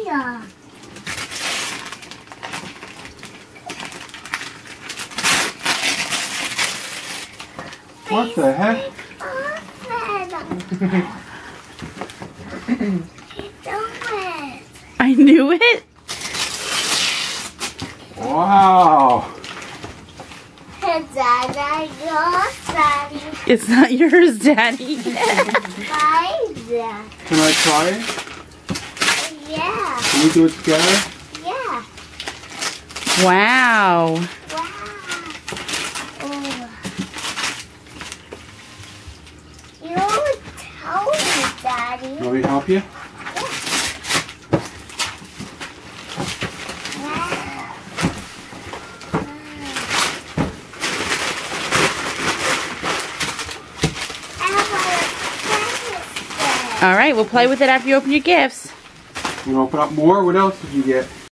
Yeah. What the heck? I knew it. Wow. Daddy. It's not yours, Daddy. Why is that? Can I try it? Yeah. Can we do it together? Yeah. Wow. Wow. Oh. You would tell me, Daddy. Want me to help you? All right, we'll play with it after you open your gifts. You want to open up more? What else did you get?